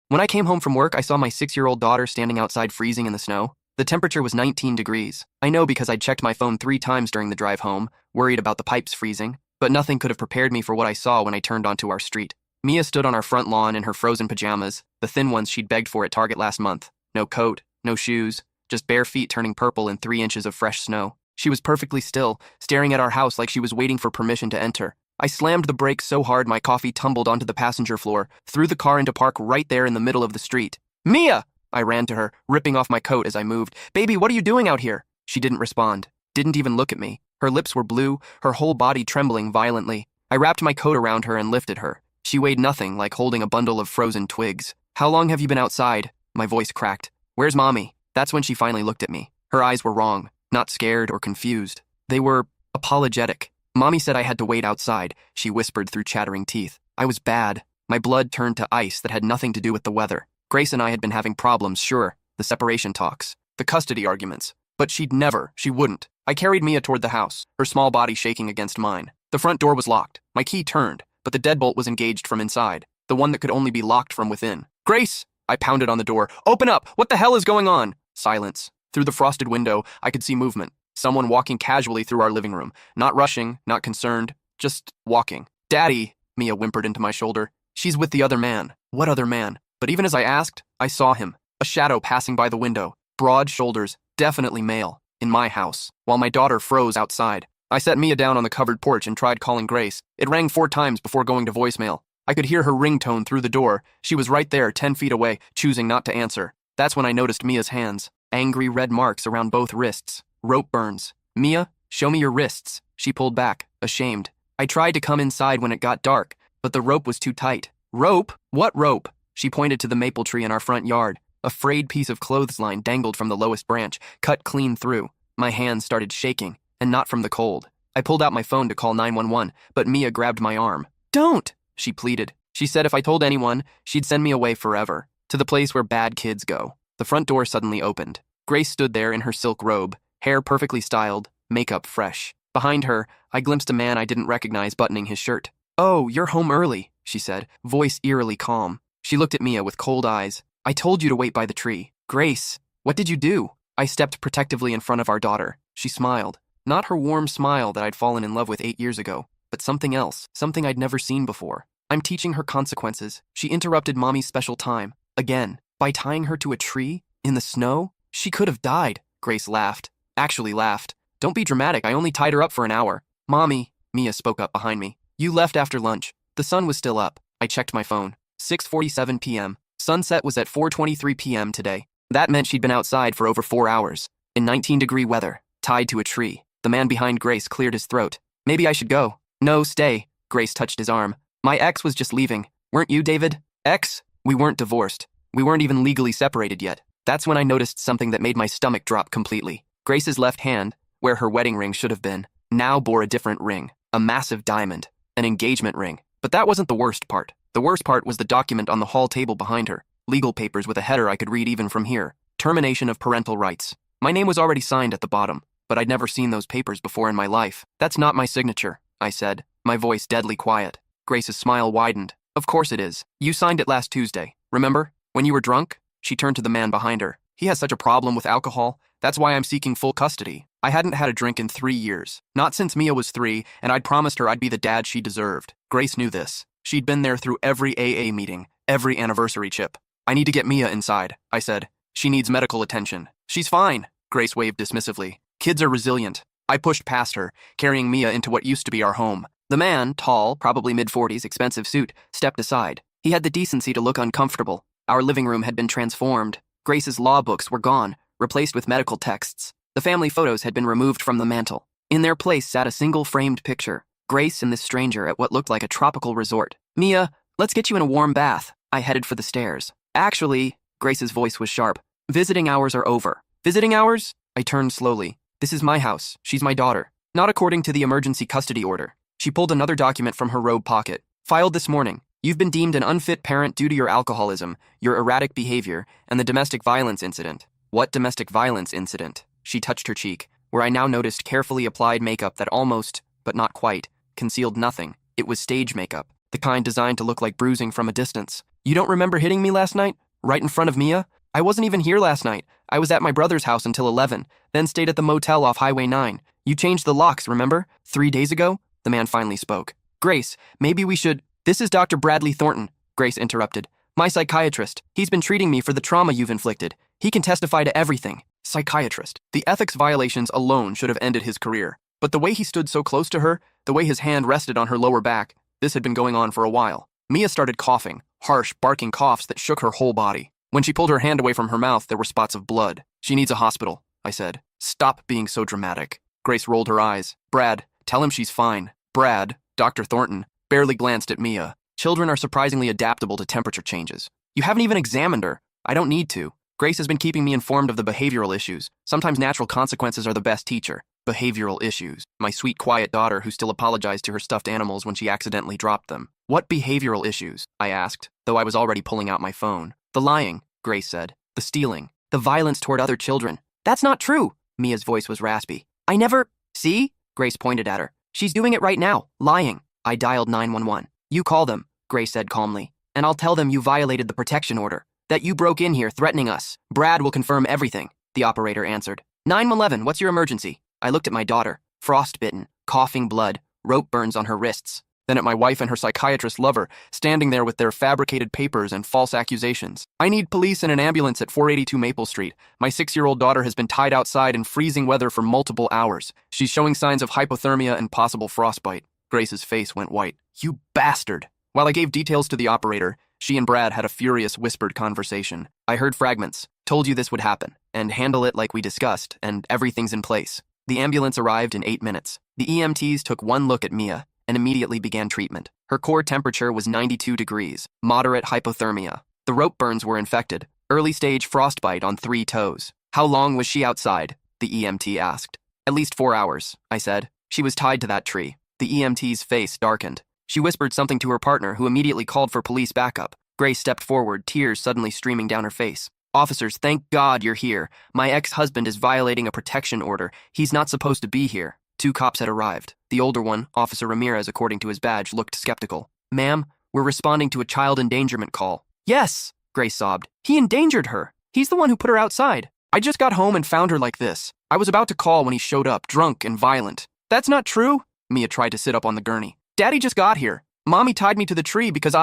When I came home from work, I saw my 6-year-old daughter standing outside freezing in the snow. The temperature was 19 degrees. I know because I'd checked my phone 3 times during the drive home, worried about the pipes freezing, but nothing could have prepared me for what I saw when I turned onto our street. Mia stood on our front lawn in her frozen pajamas, the thin ones she'd begged for at Target last month. No coat, no shoes, just bare feet turning purple in 3 inches of fresh snow. She was perfectly still, staring at our house like she was waiting for permission to enter. I slammed the brakes so hard my coffee tumbled onto the passenger floor, threw the car into park right there in the middle of the street. "Mia!" I ran to her, ripping off my coat as I moved. "Baby, what are you doing out here?" She didn't respond, didn't even look at me. Her lips were blue, her whole body trembling violently. I wrapped my coat around her and lifted her. She weighed nothing, like holding a bundle of frozen twigs. "How long have you been outside?" My voice cracked. "Where's Mommy?" That's when she finally looked at me. Her eyes were wrong, not scared or confused. They were apologetic. "Mommy said I had to wait outside," she whispered through chattering teeth. I was bad. My blood turned to ice that had nothing to do with the weather. Grace and I had been having problems, sure. The separation talks, the custody arguments. But she wouldn't. I carried Mia toward the house, her small body shaking against mine. The front door was locked. My key turned, but the deadbolt was engaged from inside, the one that could only be locked from within. "Grace!" I pounded on the door. "Open up! What the hell is going on?" Silence. Through the frosted window, I could see movement. Someone walking casually through our living room. Not rushing, not concerned, just walking. "Daddy," Mia whimpered into my shoulder. "She's with the other man." What other man? But even as I asked, I saw him. A shadow passing by the window. Broad shoulders, definitely male. In my house, while my daughter froze outside. I set Mia down on the covered porch and tried calling Grace. It rang 4 times before going to voicemail. I could hear her ringtone through the door. She was right there, 10 feet away, choosing not to answer. That's when I noticed Mia's hands. Angry red marks around both wrists. Rope burns. "Mia, show me your wrists." She pulled back, ashamed. I tried to come inside when it got dark, but the rope was too tight. "Rope? What rope?" She pointed to the maple tree in our front yard. A frayed piece of clothesline dangled from the lowest branch, cut clean through. My hands started shaking, and not from the cold. I pulled out my phone to call 911, but Mia grabbed my arm. "Don't!" she pleaded. She said if I told anyone, she'd send me away forever, to the place where bad kids go. The front door suddenly opened. Grace stood there in her silk robe, hair perfectly styled, makeup fresh. Behind her, I glimpsed a man I didn't recognize buttoning his shirt. "Oh, you're home early," she said, voice eerily calm. She looked at Mia with cold eyes. "I told you to wait by the tree." "Grace, what did you do?" I stepped protectively in front of our daughter. She smiled. Not her warm smile that I'd fallen in love with 8 years ago, but something else, something I'd never seen before. "I'm teaching her consequences." She interrupted Mommy's special time. Again, by tying her to a tree? In the snow? She could have died. Grace laughed. Actually laughed. "Don't be dramatic, I only tied her up for an hour." "Mommy," Mia spoke up behind me. "You left after lunch." The sun was still up. I checked my phone. 6:47 p.m. Sunset was at 4:23 p.m. today. That meant she'd been outside for over 4 hours. In 19-degree weather, tied to a tree. The man behind Grace cleared his throat. "Maybe I should go." "No, stay." Grace touched his arm. "My ex was just leaving. Weren't you, David?" "Ex?" "We weren't divorced. We weren't even legally separated yet." That's when I noticed something that made my stomach drop completely. Grace's left hand, where her wedding ring should have been, now bore a different ring. A massive diamond. An engagement ring. But that wasn't the worst part. The worst part was the document on the hall table behind her. Legal papers with a header I could read even from here. Termination of parental rights. My name was already signed at the bottom, but I'd never seen those papers before in my life. "That's not my signature," I said, my voice deadly quiet. Grace's smile widened. "Of course it is. You signed it last Tuesday. Remember? When you were drunk?" She turned to the man behind her. "He has such a problem with alcohol. That's why I'm seeking full custody. I hadn't had a drink in 3 years. Not since Mia was 3, and I'd promised her I'd be the dad she deserved." Grace knew this. She'd been there through every AA meeting, every anniversary chip. "I need to get Mia inside," I said. "She needs medical attention." "She's fine," Grace waved dismissively. "Kids are resilient." I pushed past her, carrying Mia into what used to be our home. The man, tall, probably mid-40s, expensive suit, stepped aside. He had the decency to look uncomfortable. Our living room had been transformed. Grace's law books were gone, replaced with medical texts. The family photos had been removed from the mantel. In their place sat a single framed picture. Grace and this stranger at what looked like a tropical resort. "Mia, let's get you in a warm bath." I headed for the stairs. "Actually," Grace's voice was sharp, "visiting hours are over." "Visiting hours?" I turned slowly. "This is my house. She's my daughter. Not according to the emergency custody order." She pulled another document from her robe pocket. "Filed this morning. You've been deemed an unfit parent due to your alcoholism, your erratic behavior, and the domestic violence incident." "What domestic violence incident?" She touched her cheek, where I now noticed carefully applied makeup that almost, but not quite, concealed nothing. It was stage makeup, the kind designed to look like bruising from a distance. You don't remember hitting me last night? Right in front of Mia? I wasn't even here last night. I was at my brother's house until 11, then stayed at the motel off Highway 9. You changed the locks, remember? 3 days ago? The man finally spoke. Grace, maybe we should... This is Dr. Bradley Thornton, Grace interrupted. My psychiatrist. He's been treating me for the trauma you've inflicted. He can testify to everything. Psychiatrist. The ethics violations alone should have ended his career. But the way he stood so close to her, the way his hand rested on her lower back, this had been going on for a while. Mia started coughing, harsh, barking coughs that shook her whole body. When she pulled her hand away from her mouth, there were spots of blood. She needs a hospital, I said. Stop being so dramatic. Grace rolled her eyes. Brad, tell him she's fine. Brad, Dr. Thornton, barely glanced at Mia. Children are surprisingly adaptable to temperature changes. You haven't even examined her. I don't need to. Grace has been keeping me informed of the behavioral issues. Sometimes natural consequences are the best teacher. Behavioral issues. My sweet, quiet daughter who still apologized to her stuffed animals when she accidentally dropped them. What behavioral issues? I asked, though I was already pulling out my phone. The lying, Grace said. The stealing. The violence toward other children. That's not true. Mia's voice was raspy. I never... See? Grace pointed at her. She's doing it right now. Lying. I dialed 911. You call them, Grace said calmly, and I'll tell them you violated the protection order, that you broke in here threatening us. Brad will confirm everything, the operator answered. 911, what's your emergency? I looked at my daughter, frostbitten, coughing blood, rope burns on her wrists, then at my wife and her psychiatrist lover, standing there with their fabricated papers and false accusations. I need police and an ambulance at 482 Maple Street. My 6-year-old daughter has been tied outside in freezing weather for multiple hours. She's showing signs of hypothermia and possible frostbite. Grace's face went white. You bastard! While I gave details to the operator, she and Brad had a furious whispered conversation. I heard fragments, told you this would happen, and handle it like we discussed, and everything's in place. The ambulance arrived in 8 minutes. The EMTs took one look at Mia and immediately began treatment. Her core temperature was 92 degrees, moderate hypothermia. The rope burns were infected, early stage frostbite on 3 toes. How long was she outside? The EMT asked. At least 4 hours, I said. She was tied to that tree. The EMT's face darkened. She whispered something to her partner, who immediately called for police backup. Grace stepped forward, tears suddenly streaming down her face. Officers, thank God you're here. My ex-husband is violating a protection order. He's not supposed to be here. 2 cops had arrived. The older one, Officer Ramirez, according to his badge, looked skeptical. Ma'am, we're responding to a child endangerment call. Yes, Grace sobbed. He endangered her. He's the one who put her outside. I just got home and found her like this. I was about to call when he showed up, drunk and violent. That's not true. Mia tried to sit up on the gurney. Daddy just got here. Mommy tied me to the tree because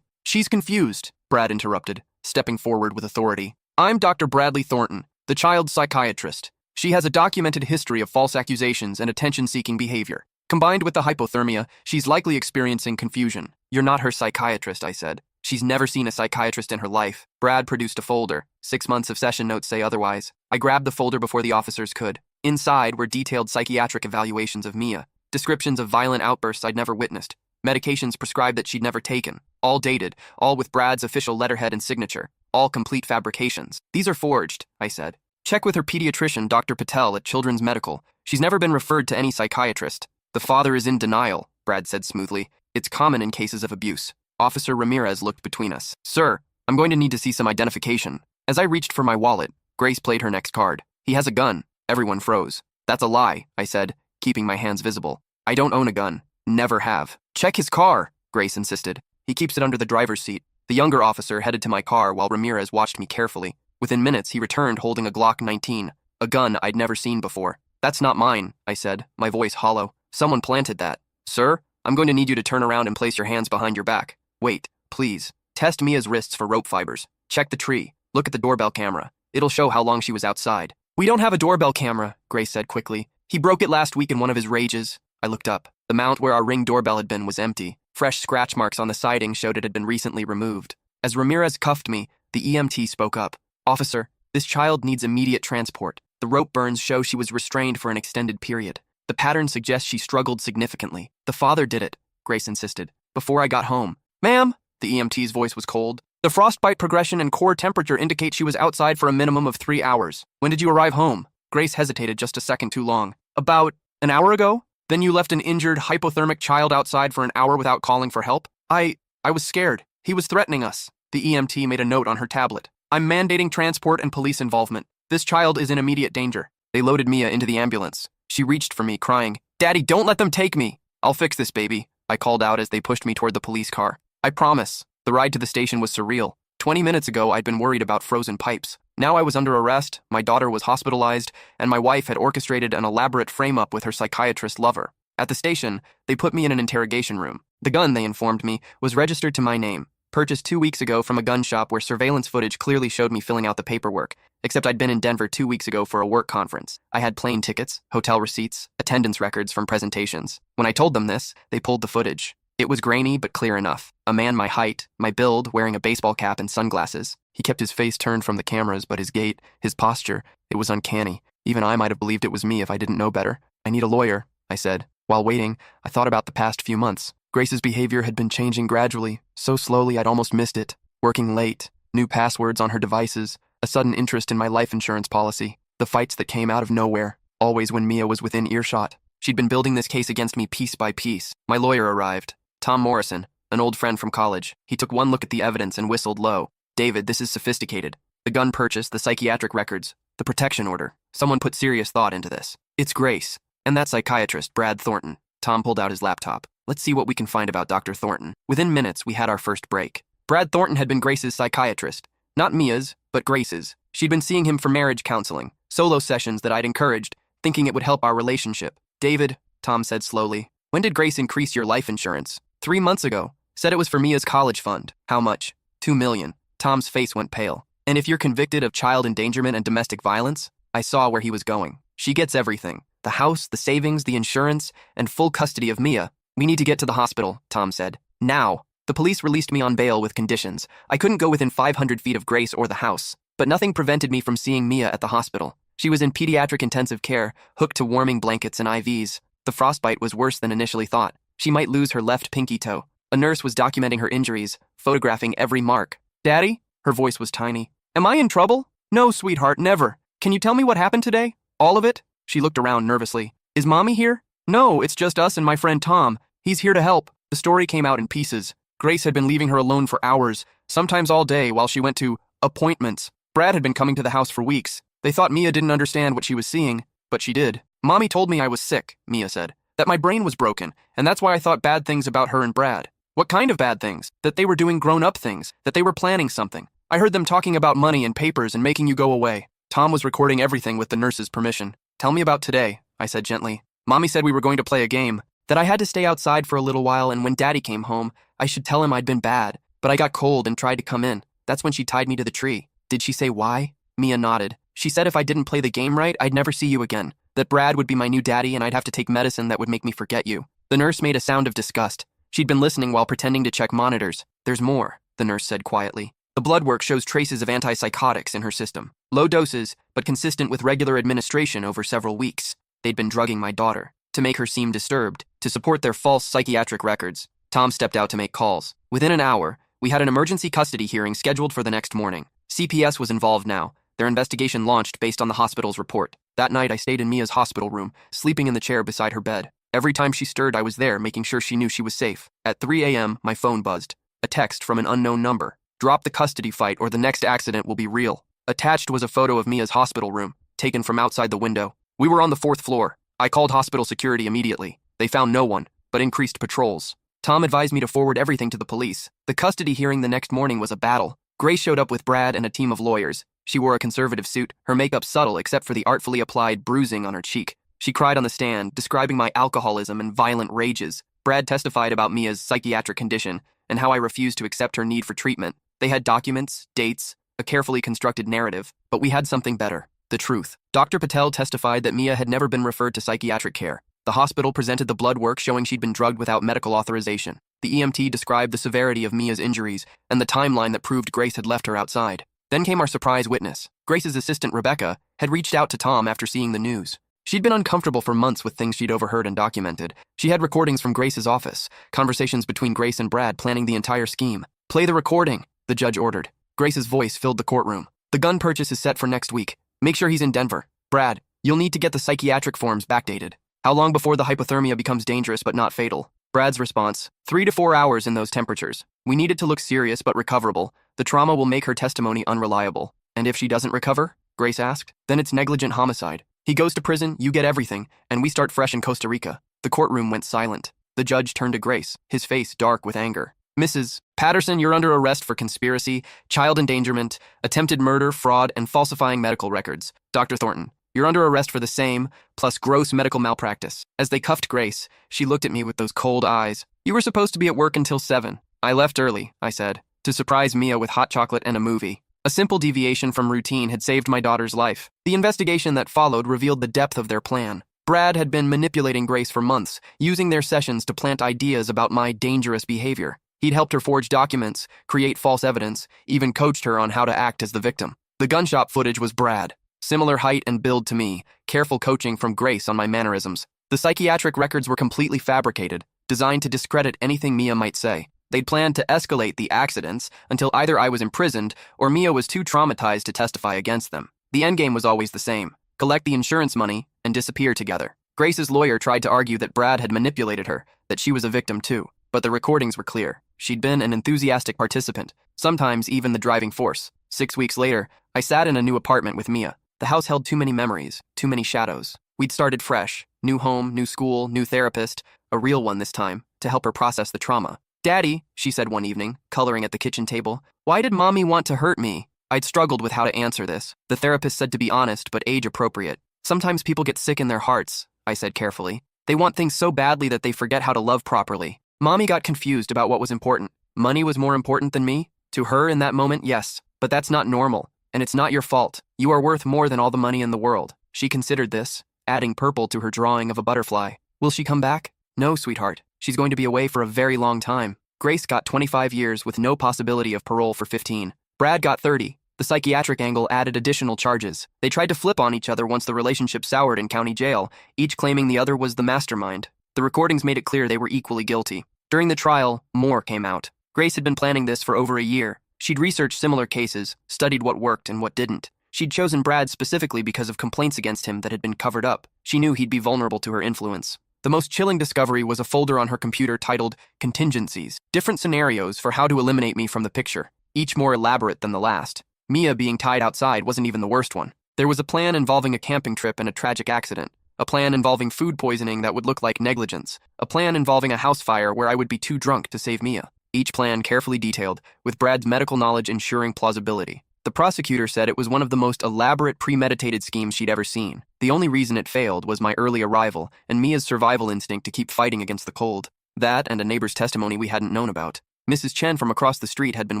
She's confused, Brad interrupted, stepping forward with authority. I'm Dr. Bradley Thornton, the child's psychiatrist. She has a documented history of false accusations and attention-seeking behavior. Combined with the hypothermia, she's likely experiencing confusion. You're not her psychiatrist, I said. She's never seen a psychiatrist in her life. Brad produced a folder. 6 months of session notes say otherwise. I grabbed the folder before the officers could. Inside were detailed psychiatric evaluations of Mia, descriptions of violent outbursts I'd never witnessed, medications prescribed that she'd never taken, all dated, all with Brad's official letterhead and signature, all complete fabrications. These are forged, I said. Check with her pediatrician, Dr. Patel, at Children's Medical. She's never been referred to any psychiatrist. The father is in denial, Brad said smoothly. It's common in cases of abuse. Officer Ramirez looked between us. Sir, I'm going to need to see some identification. As I reached for my wallet, Grace played her next card. He has a gun. Everyone froze. That's a lie, I said, keeping my hands visible. I don't own a gun. Never have. Check his car, Grace insisted. He keeps it under the driver's seat. The younger officer headed to my car while Ramirez watched me carefully. Within minutes, he returned holding a Glock 19, a gun I'd never seen before. That's not mine, I said, my voice hollow. Someone planted that. Sir, I'm going to need you to turn around and place your hands behind your back. Wait, please. Test Mia's wrists for rope fibers. Check the tree. Look at the doorbell camera. It'll show how long she was outside. We don't have a doorbell camera, Grace said quickly. He broke it last week in one of his rages. I looked up. The mount where our Ring doorbell had been was empty. Fresh scratch marks on the siding showed it had been recently removed. As Ramirez cuffed me, the EMT spoke up. Officer, this child needs immediate transport. The rope burns show she was restrained for an extended period. The pattern suggests she struggled significantly. The father did it, Grace insisted, before I got home. Ma'am, the EMT's voice was cold. The frostbite progression and core temperature indicate she was outside for a minimum of 3 hours. When did you arrive home? Grace hesitated just a second too long. About an hour ago? Then you left an injured, hypothermic child outside for an hour without calling for help? I was scared. He was threatening us. The EMT made a note on her tablet. I'm mandating transport and police involvement. This child is in immediate danger. They loaded Mia into the ambulance. She reached for me, crying, Daddy, don't let them take me. I'll fix this, baby, I called out as they pushed me toward the police car. I promise. The ride to the station was surreal. 20 minutes ago, I'd been worried about frozen pipes. Now I was under arrest, my daughter was hospitalized, and my wife had orchestrated an elaborate frame-up with her psychiatrist lover. At the station, they put me in an interrogation room. The gun, they informed me, was registered to my name, purchased 2 weeks ago from a gun shop where surveillance footage clearly showed me filling out the paperwork, except I'd been in Denver 2 weeks ago for a work conference. I had plane tickets, hotel receipts, attendance records from presentations. When I told them this, they pulled the footage. It was grainy but clear enough. A man my height, my build, wearing a baseball cap and sunglasses. He kept his face turned from the cameras, but his gait, his posture, it was uncanny. Even I might have believed it was me if I didn't know better. I need a lawyer, I said. While waiting, I thought about the past few months. Grace's behavior had been changing gradually, so slowly I'd almost missed it. Working late, new passwords on her devices, a sudden interest in my life insurance policy, the fights that came out of nowhere, always when Mia was within earshot. She'd been building this case against me piece by piece. My lawyer arrived. Tom Morrison, an old friend from college. He took one look at the evidence and whistled low. David, this is sophisticated. The gun purchase, the psychiatric records, the protection order. Someone put serious thought into this. It's Grace. And that psychiatrist, Brad Thornton. Tom pulled out his laptop. Let's see what we can find about Dr. Thornton. Within minutes, we had our first break. Brad Thornton had been Grace's psychiatrist. Not Mia's, but Grace's. She'd been seeing him for marriage counseling, solo sessions that I'd encouraged, thinking it would help our relationship. David, Tom said slowly, when did Grace increase your life insurance? 3 months ago. Said it was for Mia's college fund. How much? $2 million. Tom's face went pale. And if you're convicted of child endangerment and domestic violence? I saw where he was going. She gets everything. The house, the savings, the insurance, and full custody of Mia. We need to get to the hospital, Tom said. Now. The police released me on bail with conditions. I couldn't go within 500 feet of Grace or the house. But nothing prevented me from seeing Mia at the hospital. She was in pediatric intensive care, hooked to warming blankets and IVs. The frostbite was worse than initially thought. She might lose her left pinky toe. A nurse was documenting her injuries, photographing every mark. Daddy? Her voice was tiny. Am I in trouble? No, sweetheart, never. Can you tell me what happened today? All of it? She looked around nervously. Is Mommy here? No, it's just us and my friend Tom. He's here to help. The story came out in pieces. Grace had been leaving her alone for hours, sometimes all day, while she went to appointments. Brad had been coming to the house for weeks. They thought Mia didn't understand what she was seeing, but she did. Mommy told me I was sick, Mia said. That my brain was broken, and that's why I thought bad things about her and Brad. What kind of bad things? That they were doing grown-up things, that they were planning something. I heard them talking about money and papers and making you go away. Tom was recording everything with the nurse's permission. Tell me about today, I said gently. Mommy said we were going to play a game, that I had to stay outside for a little while, and when Daddy came home, I should tell him I'd been bad, but I got cold and tried to come in. That's when she tied me to the tree. Did she say why? Mia nodded. She said if I didn't play the game right, I'd never see you again. That Brad would be my new daddy and I'd have to take medicine that would make me forget you. The nurse made a sound of disgust. She'd been listening while pretending to check monitors. There's more, the nurse said quietly. The blood work shows traces of antipsychotics in her system. Low doses, but consistent with regular administration over several weeks. They'd been drugging my daughter, to make her seem disturbed, to support their false psychiatric records. Tom stepped out to make calls. Within an hour, we had an emergency custody hearing scheduled for the next morning. CPS was involved now. Their investigation launched based on the hospital's report. That night, I stayed in Mia's hospital room, sleeping in the chair beside her bed. Every time she stirred, I was there, making sure she knew she was safe. At 3 a.m., my phone buzzed. A text from an unknown number. Drop the custody fight or the next accident will be real. Attached was a photo of Mia's hospital room, taken from outside the window. We were on the 4th floor. I called hospital security immediately. They found no one, but increased patrols. Tom advised me to forward everything to the police. The custody hearing the next morning was a battle. Grace showed up with Brad and a team of lawyers. She wore a conservative suit, her makeup subtle except for the artfully applied bruising on her cheek. She cried on the stand, describing my alcoholism and violent rages. Brad testified about Mia's psychiatric condition and how I refused to accept her need for treatment. They had documents, dates, a carefully constructed narrative, but we had something better, the truth. Dr. Patel testified that Mia had never been referred to psychiatric care. The hospital presented the blood work showing she'd been drugged without medical authorization. The EMT described the severity of Mia's injuries and the timeline that proved Grace had left her outside. Then came our surprise witness. Grace's assistant, Rebecca, had reached out to Tom after seeing the news. She'd been uncomfortable for months with things she'd overheard and documented. She had recordings from Grace's office, conversations between Grace and Brad planning the entire scheme. Play the recording, the judge ordered. Grace's voice filled the courtroom. The gun purchase is set for next week. Make sure he's in Denver. Brad, you'll need to get the psychiatric forms backdated. How long before the hypothermia becomes dangerous but not fatal? Brad's response, 3 to 4 hours in those temperatures. We need it to look serious but recoverable. The trauma will make her testimony unreliable. And if she doesn't recover? Grace asked. Then it's negligent homicide. He goes to prison, you get everything, and we start fresh in Costa Rica. The courtroom went silent. The judge turned to Grace, his face dark with anger. Mrs. Patterson, you're under arrest for conspiracy, child endangerment, attempted murder, fraud, and falsifying medical records. Dr. Thornton, you're under arrest for the same, plus gross medical malpractice. As they cuffed Grace, she looked at me with those cold eyes. You were supposed to be at work until 7. I left early, I said, to surprise Mia with hot chocolate and a movie. A simple deviation from routine had saved my daughter's life. The investigation that followed revealed the depth of their plan. Brad had been manipulating Grace for months, using their sessions to plant ideas about my dangerous behavior. He'd helped her forge documents, create false evidence, even coached her on how to act as the victim. The gun shop footage was Brad. Similar height and build to me, careful coaching from Grace on my mannerisms. The psychiatric records were completely fabricated, designed to discredit anything Mia might say. They'd planned to escalate the accidents until either I was imprisoned or Mia was too traumatized to testify against them. The endgame was always the same: collect the insurance money and disappear together. Grace's lawyer tried to argue that Brad had manipulated her, that she was a victim too, but the recordings were clear. She'd been an enthusiastic participant, sometimes even the driving force. 6 weeks later, I sat in a new apartment with Mia. The house held too many memories, too many shadows. We'd started fresh: new home, new school, new therapist, a real one this time, to help her process the trauma. "Daddy," she said one evening, coloring at the kitchen table, "why did Mommy want to hurt me?" I'd struggled with how to answer this. The therapist said to be honest, but age-appropriate. "Sometimes people get sick in their hearts," I said carefully. "They want things so badly that they forget how to love properly." Mommy got confused about what was important. Money was more important than me? To her in that moment, yes. But that's not normal, and it's not your fault. You are worth more than all the money in the world. She considered this, adding purple to her drawing of a butterfly. "Will she come back?" "No, sweetheart. She's going to be away for a very long time." Grace got 25 years with no possibility of parole for 15. Brad got 30. The psychiatric angle added additional charges. They tried to flip on each other once the relationship soured in county jail, each claiming the other was the mastermind. The recordings made it clear they were equally guilty. During the trial, more came out. Grace had been planning this for over a year. She'd researched similar cases, studied what worked and what didn't. She'd chosen Brad specifically because of complaints against him that had been covered up. She knew he'd be vulnerable to her influence. The most chilling discovery was a folder on her computer titled Contingencies, different scenarios for how to eliminate me from the picture, each more elaborate than the last. Mia being tied outside wasn't even the worst one. There was a plan involving a camping trip and a tragic accident, a plan involving food poisoning that would look like negligence, a plan involving a house fire where I would be too drunk to save Mia. Each plan carefully detailed, with Brad's medical knowledge ensuring plausibility. The prosecutor said it was one of the most elaborate, premeditated schemes she'd ever seen. The only reason it failed was my early arrival and Mia's survival instinct to keep fighting against the cold. That and a neighbor's testimony we hadn't known about. Mrs. Chen from across the street had been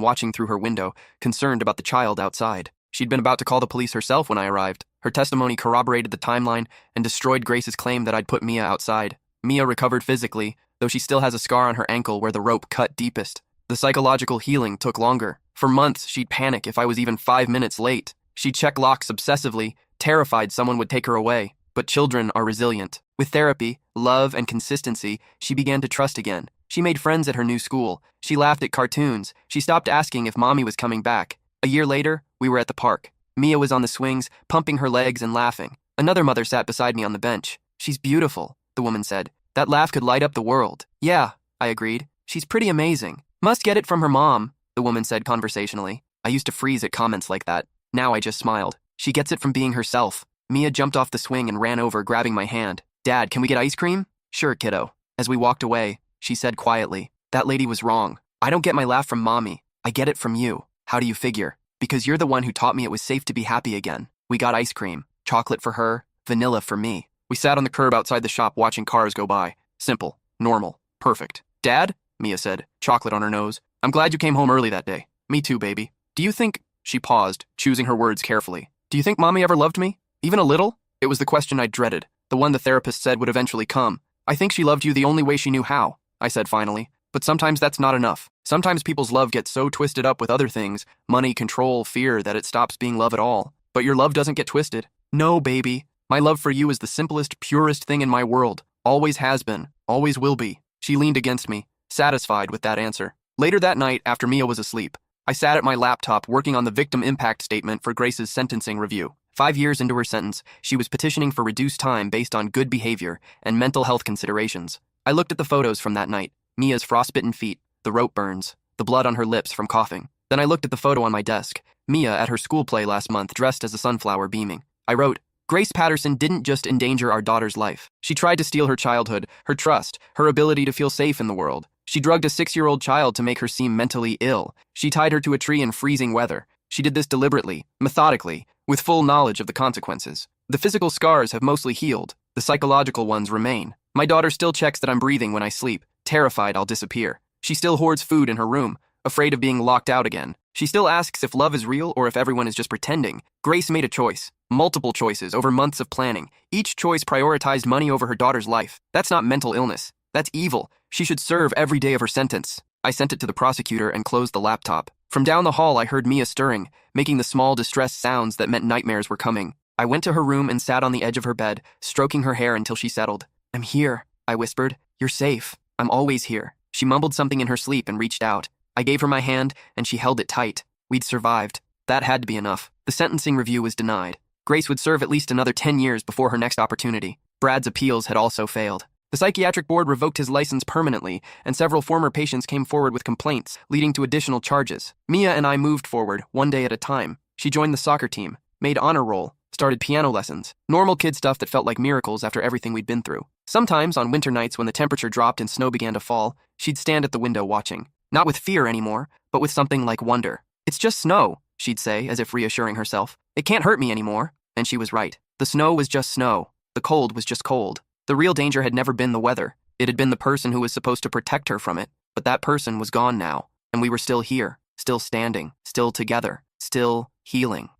watching through her window, concerned about the child outside. She'd been about to call the police herself when I arrived. Her testimony corroborated the timeline and destroyed Grace's claim that I'd put Mia outside. Mia recovered physically, though she still has a scar on her ankle where the rope cut deepest. The psychological healing took longer. For months, she'd panic if I was even 5 minutes late. She'd check locks obsessively, terrified someone would take her away. But children are resilient. With therapy, love, and consistency, she began to trust again. She made friends at her new school. She laughed at cartoons. She stopped asking if Mommy was coming back. A year later, we were at the park. Mia was on the swings, pumping her legs and laughing. Another mother sat beside me on the bench. "She's beautiful," the woman said. "That laugh could light up the world." "Yeah," I agreed. "She's pretty amazing." "Must get it from her mom," the woman said conversationally. I used to freeze at comments like that. Now I just smiled. "She gets it from being herself." Mia jumped off the swing and ran over, grabbing my hand. "Dad, can we get ice cream?" "Sure, kiddo." As we walked away, she said quietly, "That lady was wrong. I don't get my laugh from Mommy. I get it from you." "How do you figure?" "Because you're the one who taught me it was safe to be happy again." We got ice cream. Chocolate for her, vanilla for me. We sat on the curb outside the shop watching cars go by. Simple, normal, perfect. "Dad?" Mia said, chocolate on her nose. "I'm glad you came home early that day." "Me too, baby." "Do you think—" She paused, choosing her words carefully. "Do you think Mommy ever loved me? Even a little?" It was the question I dreaded, the one the therapist said would eventually come. "I think she loved you the only way she knew how," I said finally. "But sometimes that's not enough. Sometimes people's love gets so twisted up with other things, money, control, fear, that it stops being love at all. But your love doesn't get twisted." "No, baby. My love for you is the simplest, purest thing in my world. Always has been. Always will be." She leaned against me, satisfied with that answer. Later that night, after Mia was asleep, I sat at my laptop working on the victim impact statement for Grace's sentencing review. 5 years into her sentence, she was petitioning for reduced time based on good behavior and mental health considerations. I looked at the photos from that night: Mia's frostbitten feet, the rope burns, the blood on her lips from coughing. Then I looked at the photo on my desk: Mia at her school play last month, dressed as a sunflower, beaming. I wrote, "Grace Patterson didn't just endanger our daughter's life. She tried to steal her childhood, her trust, her ability to feel safe in the world. She drugged a 6-year-old child to make her seem mentally ill. She tied her to a tree in freezing weather. She did this deliberately, methodically, with full knowledge of the consequences. The physical scars have mostly healed. The psychological ones remain. My daughter still checks that I'm breathing when I sleep, terrified I'll disappear. She still hoards food in her room, afraid of being locked out again. She still asks if love is real or if everyone is just pretending. Grace made a choice. Multiple choices over months of planning. Each choice prioritized money over her daughter's life. That's not mental illness. That's evil. She should serve every day of her sentence. I sent it to the prosecutor and closed the laptop. From down the hall, I heard Mia stirring, making the small distressed sounds that meant nightmares were coming. I went to her room and sat on the edge of her bed, stroking her hair until she settled. "I'm here," I whispered. "You're safe. I'm always here." She mumbled something in her sleep and reached out. I gave her my hand, and she held it tight. We'd survived. That had to be enough. The sentencing review was denied. Grace would serve at least another 10 years before her next opportunity. Brad's appeals had also failed. The psychiatric board revoked his license permanently, and several former patients came forward with complaints, leading to additional charges. Mia and I moved forward, one day at a time. She joined the soccer team, made honor roll, started piano lessons. Normal kid stuff that felt like miracles after everything we'd been through. Sometimes, on winter nights when the temperature dropped and snow began to fall, she'd stand at the window watching. Not with fear anymore, but with something like wonder. "It's just snow," she'd say, as if reassuring herself. "It can't hurt me anymore." And she was right. The snow was just snow. The cold was just cold. The real danger had never been the weather. It had been the person who was supposed to protect her from it. But that person was gone now, and we were still here, still standing, still together, still healing.